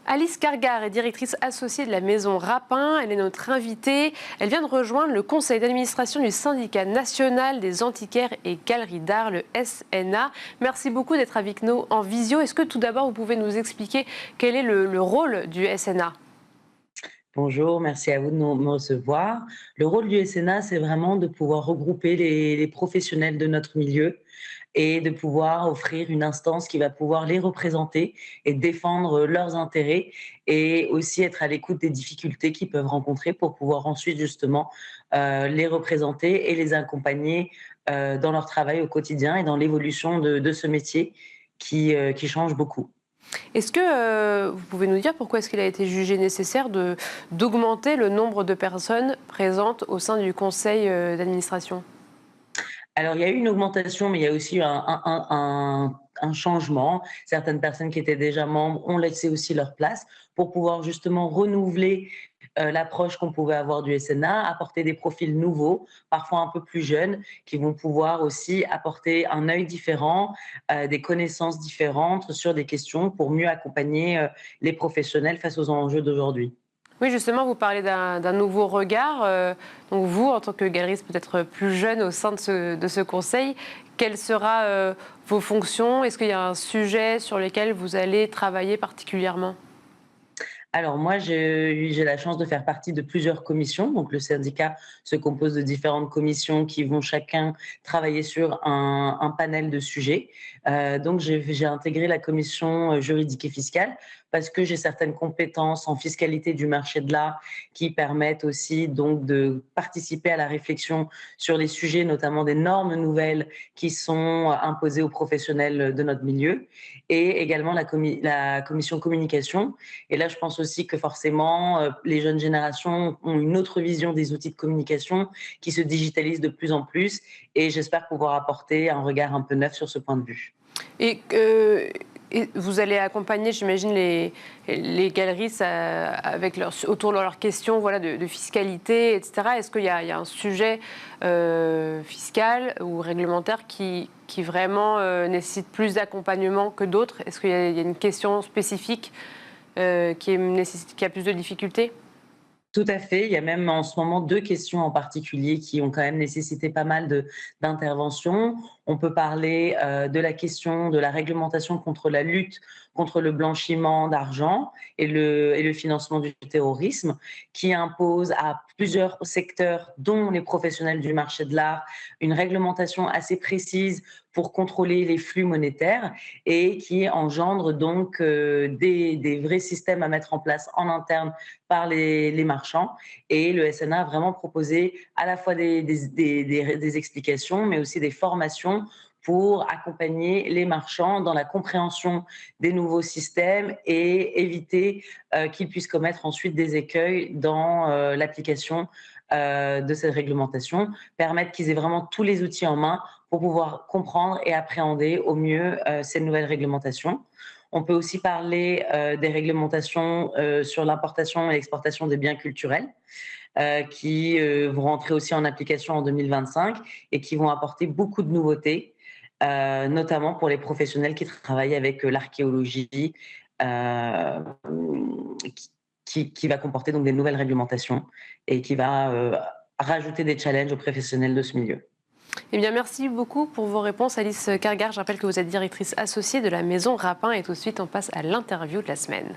Alice Cargard est directrice associée de la Maison Rapin. Elle est notre invitée. Elle vient de rejoindre le conseil d'administration du syndicat national des antiquaires et galeries d'art, le SNA. Merci beaucoup d'être avec nous en visio. Est-ce que tout d'abord, vous pouvez nous expliquer quel est le rôle du SNA ? Bonjour, merci à vous de me recevoir. Le rôle du SNA, c'est vraiment de pouvoir regrouper les professionnels de notre milieu et de pouvoir offrir une instance qui va pouvoir les représenter et défendre leurs intérêts et aussi être à l'écoute des difficultés qu'ils peuvent rencontrer pour pouvoir ensuite justement les représenter et les accompagner dans leur travail au quotidien et dans l'évolution de ce métier qui change beaucoup. Est-ce que vous pouvez nous dire pourquoi est-ce qu'il a été jugé nécessaire d'augmenter le nombre de personnes présentes au sein du conseil d'administration ? Alors, il y a eu une augmentation, mais il y a aussi eu un changement. Certaines personnes qui étaient déjà membres ont laissé aussi leur place pour pouvoir justement renouveler l'approche qu'on pouvait avoir du SNA, apporter des profils nouveaux, parfois un peu plus jeunes, qui vont pouvoir aussi apporter un œil différent, des connaissances différentes sur des questions pour mieux accompagner les professionnels face aux enjeux d'aujourd'hui. Oui, justement, vous parlez d'un nouveau regard. Donc vous, en tant que galeriste peut-être plus jeune au sein de ce conseil, quelles seront vos fonctions ? Est-ce qu'il y a un sujet sur lequel vous allez travailler particulièrement ? Alors moi, j'ai la chance de faire partie de plusieurs commissions. Donc le syndicat se compose de différentes commissions qui vont chacun travailler sur un panel de sujets. Donc j'ai intégré la commission juridique et fiscale parce que j'ai certaines compétences en fiscalité du marché de l'art qui permettent aussi donc de participer à la réflexion sur les sujets, notamment des normes nouvelles qui sont imposées aux professionnels de notre milieu, et également la commission communication. Et là, je pense aussi que forcément, les jeunes générations ont une autre vision des outils de communication qui se digitalisent de plus en plus, et j'espère pouvoir apporter un regard un peu neuf sur ce point de vue. Et vous allez accompagner, j'imagine, les galeristes autour de leurs questions, voilà, de fiscalité, etc. Est-ce qu'il y a un sujet fiscal ou réglementaire qui vraiment nécessite plus d'accompagnement que d'autres ? Est-ce qu'il y a une question spécifique qui a plus de difficultés ? Tout à fait. Il y a même en ce moment 2 questions en particulier qui ont quand même nécessité pas mal d'interventions. On peut parler de la question de la réglementation contre la lutte contre le blanchiment d'argent et le financement du terrorisme, qui impose à plusieurs secteurs, dont les professionnels du marché de l'art, une réglementation assez précise pour contrôler les flux monétaires et qui engendre donc des vrais systèmes à mettre en place en interne par les marchands. Et le SNA a vraiment proposé à la fois des explications, mais aussi des formations pour accompagner les marchands dans la compréhension des nouveaux systèmes et éviter qu'ils puissent commettre ensuite des écueils dans l'application de cette réglementation, permettre qu'ils aient vraiment tous les outils en main pour pouvoir comprendre et appréhender au mieux ces nouvelles réglementations. On peut aussi parler des réglementations sur l'importation et l'exportation des biens culturels qui vont rentrer aussi en application en 2025 et qui vont apporter beaucoup de nouveautés, notamment pour les professionnels qui travaillent avec l'archéologie, euh, qui va comporter donc des nouvelles réglementations et qui va rajouter des challenges aux professionnels de ce milieu. Eh bien, merci beaucoup pour vos réponses, Alice Cargard. Je rappelle que vous êtes directrice associée de la Maison Rapin. Et tout de suite, on passe à l'interview de la semaine.